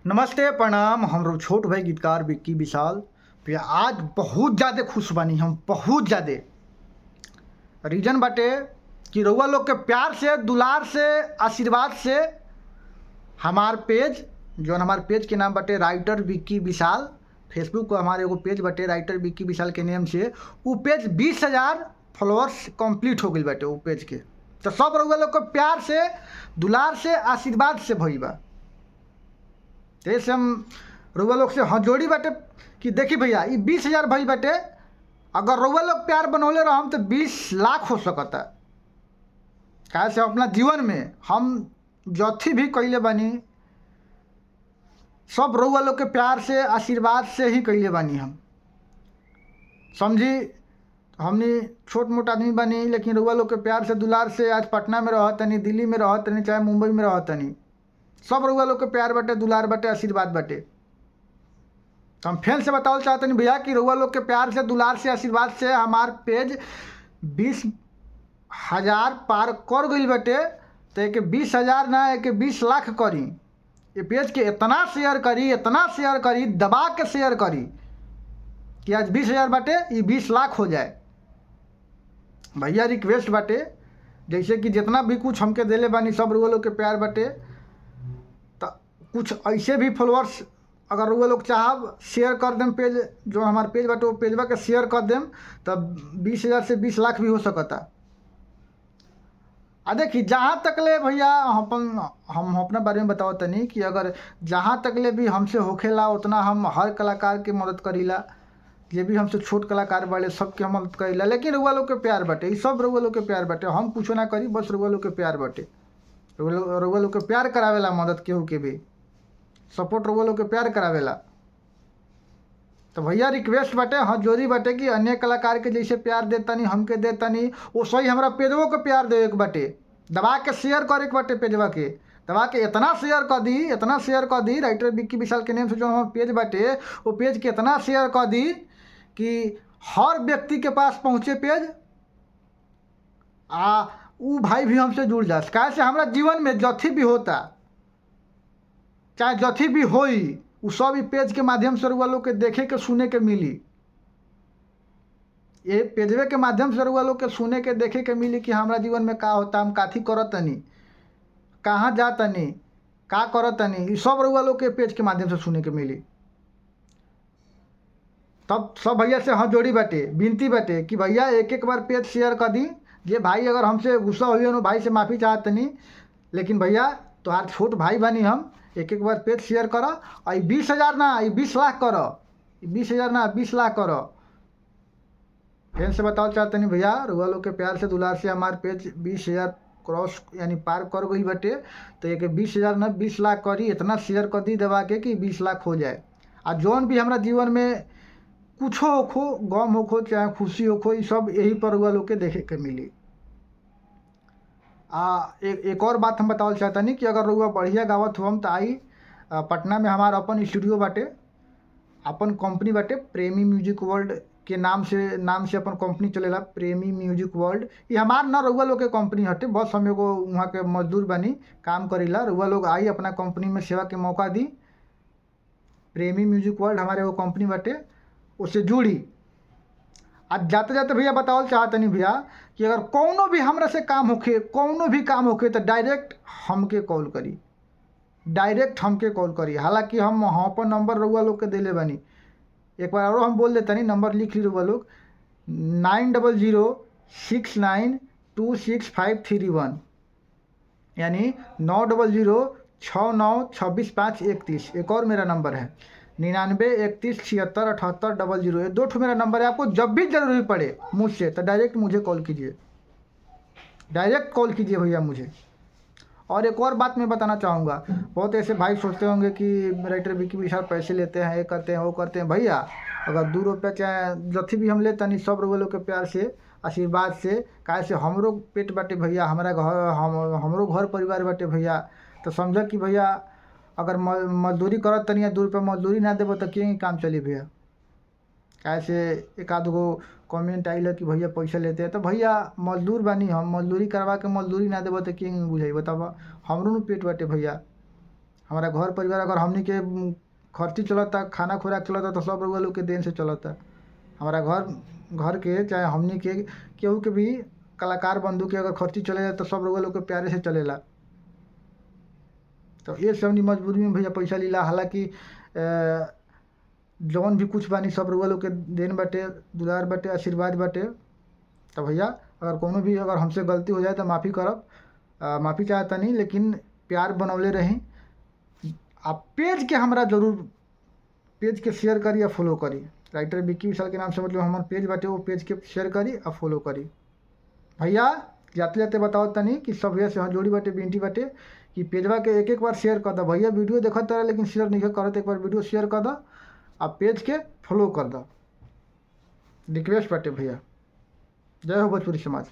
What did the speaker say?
नमस्ते प्रणाम। हमरो छोट भाई गीतकार विक्की विशाल भैया आज बहुत ज़्यादा खुश बानी हम, बहुत ज़्यादा। रीजन बाटे कि रउआ लोग के प्यार से, दुलार से, आशीर्वाद से हमार पेज, जौन हमार पेज के नाम बाटे राइटर विक्की विशाल, फेसबुक पर हमारे एगो पेज बाटे राइटर विक्की विशाल के नेम से, वो पेज 20,000 फॉलोअर्स कंप्लीट हो गई बाटे वो पेज के। तो सब रउआ लोग के प्यार से, दुलार से, आशीर्वाद से भई बा। जैसे हम रउआ लोग से हथजोड़ी बाटे कि देखी भैया ये 20,000 भई बाटे, अगर रउआ लोग प्यार बनौले रहम तो 20 लाख हो सकता। काहे से अपना जीवन में हम जथी भी कइले बानी सब रउआ लोग के प्यार से, आशीर्वाद से ही कइले बानी हम। समझी हमनी छोट मोट आदमी बानी, लेकिन रउआ लोग के प्यार से, दुलार से आज पटना में रहतनी, दिल्ली में रहतनी, चाहे मुंबई में रहतनी, सब रउआ लोग के प्यार बाटे, दुलार बाटे, आशीर्वाद बाटे। तो हम फिर से बतावल चाहतनी भैया कि रउआ लोग के प्यार से, दुलार से, आशीर्वाद से हमार पेज 20,000 पार कर गई बाटे। तो एक 20,000 ना, एक 20 लाख करी। ये पेज के इतना शेयर करी, इतना शेयर करी, दबा के शेयर करी कि आज 20,000 बाटे, ये 20 लाख हो जाए। भैया रिक्वेस्ट बाटे, जैसे कि जितना भी कुछ हमके देले बानी सब रउआ लोग के प्यार बाटे, कुछ ऐसे भी फॉलोअर्स अगर वो लोग चाहब शेयर कर देम पेज, जो हमारे पेज बाटे वो पेजवा के शेयर कर देम, तब 20,000 से 20 लाख भी हो सकता। देखी जहाँ तक ले भैया हम अपना बारे में बताओ तनी कि अगर जहाँ तक ले भी हमसे होखेला उतना हम हर कलाकार के मदद करीला। ये भी हमसे छोट कलाकार बाटे सबके हम मदद करीला, लेकिन रउआ लोग के प्यार बाटे, ये सब रउआ लोग के प्यार बाटे। हम कुछ ना करी, बस रउआ लोग के प्यार बाटे। रउआ लोग के प्यार करावेला मदद केहू के भी, सपोर्ट रउआ लोग के प्यार करावेला। तो भैया रिक्वेस्ट बाटे, हथजोड़ी बाटे कि अन्य कलाकार के जैसे प्यार देतानी हमके देतानी, वो सही हमरा पेजवो के प्यार देवे के बाटे। दबा के शेयर करे के बाटे पेजवा के, दबा के इतना शेयर कर दी, इतना शेयर कर दी। राइटर विक्की विशाल के नेम से जो हमारा पेज बाटे वो पेज के इतना शेयर कर दी कि हर व्यक्ति के पास पहुँचे पेज, ऊ भाई भी हमसे जुड़ जा। काहे से हमरा जीवन में जथी भी होता, चाहे जथी भी होई, उ सब ई पेज के माध्यम से रउआ लोग के देखे के, सुने के मिली। ये पेजवे के माध्यम से रउआ लोग के सुने के, देखे के मिली कि हमारा जीवन में का होता, हम काथी करतनी, कहाँ जातनी, का करतनी, ये सब रउआ लोग के पेज के माध्यम से सुने के मिली। तब सब भैया से हाथ जोड़ी बाटे, विनती बाटे कि भैया एक एक बार पेज शेयर कर दी। जे भाई अगर हमसे गुस्सा हुई हो भाई से माफ़ी चाहतनी, लेकिन भैया तोहार छोट भाई बानी हम, एक एक बार पेज शेयर करो। और 20,000 ना, ये 20 लाख करो, 20,000 ना 20 लाख करो। फिर से बताओ चाहते नहीं भैया, रउआ लोग के प्यार से, दुलार से हमारे पेज 20,000 क्रॉस यानी पार कर गई बटे। तो एक 20,000 ना 20 लाख करी, इतना शेयर कर दी दबा के कि 20 लाख हो जाए। और जौन भी हमारा जीवन में कुछ होखो, गम होखो चाहे खुशी होखो, ये सब यही पर रउआ लोग के देखे के मिली। एक और बात हम बतावल चाहता नहीं कि अगर रउआ बढ़िया गावत हम तो आई पटना में हमारा अपन स्टूडियो बाटे, अपन कंपनी बाटे, प्रेमी म्यूजिक वर्ल्ड के नाम से अपन कंपनी चलेला, प्रेमी म्यूजिक वर्ल्ड। ये हमार ना रउआ लोग के कंपनी हटे, बस हम एगो वहाँ के मजदूर बनी, काम करीला। रउआ लोग आई अपना कंपनी में सेवा के मौका दी। प्रेमी म्यूजिक वर्ल्ड हमारे एगो कंपनी बाटे, उससे जुड़ी। आज जाते जाते भैया बतावल चाहतनी भैया कि अगर कौनो भी हमरा से काम होखे, कौनो भी काम होखे तो डायरेक्ट हमके कॉल करी, डायरेक्ट हमके कॉल करी। हालांकि हम अपन नंबर रउआ लोग के देले बानी, एक बार और हम बोल देतनी, नंबर लिख ली रउआ लोग, 9006926531, यानी 9006962531। एक और मेरा नंबर है 9931767800। ये 2 ठो मेरा नंबर है। आपको जब भी ज़रूरी पड़े मुझसे तो डायरेक्ट मुझे कॉल कीजिए, डायरेक्ट कॉल कीजिए भैया मुझे। और एक और बात मैं बताना चाहूँगा, बहुत ऐसे भाई सोचते होंगे कि राइटर विक्की विशाल पैसे लेते हैं, ये करते हैं, वो करते हैं। भैया अगर 2 रुपया चाहे जथी भी हम लेते नहीं, सब लोग के प्यार से, आशीर्वाद से। काहे से हमरो पेट बाटे भैया, हमारा घर, हमरो घर परिवार बाटे भैया। तो समझ कि भैया अगर मजदूरी करत तनी 2 रुपया मजदूरी ना देबो तो के काम चली भैया। काहे से एक आध गो कमेंट आइल कि भैया पैसा लेते हैं, तो भैया मजदूर बानी हम, मजदूरी करवा के मजदूरी ना देबो तो के बुझाई बताबा। हमरो न पेट बाटे भैया, हमारा घर परिवार अगर हमनी के खर्ची चलता, खाना खुराक चलता तो सब रउआ लोग के देन से चलता। हमारा घर के चाहे हमनी के केहू के भी कलाकार बंधु के अगर खर्ची चलेला तो सब रउआ लोग के प्यारे से चलेला। तो ये सबनी मजबूरी में भैया पैसा लीला। हालांकि जौन भी कुछ बानी सब रउआ लोग के देन बाटे, दुलार बाटे, आशीर्वाद बाटे। तो भैया अगर कोनो भी अगर हमसे गलती हो जाए तो माफ़ी करब, माफ़ी चाहता नहीं, लेकिन प्यार बनौले रही। आप पेज के हमरा जरूर पेज के शेयर करी या फॉलो करी। राइटर विक्की विशाल के नाम से मतलब हमार पेज बाटे, वो पेज के शेयर करी और फॉलो करी। भैया जाते जाते बताओ तनी कि सब भैया से जोड़ी बाटे, बिनती बाटे कि पेजवा के एक बार शेयर कर दो। भैया वीडियो देखत रहे लेकिन शेयर नहीं करत, एक बार वीडियो शेयर कर दो, आप पेज के फॉलो कर दो। रिक्वेस्ट बाटे भैया। जय हो भोजपुरी समाज।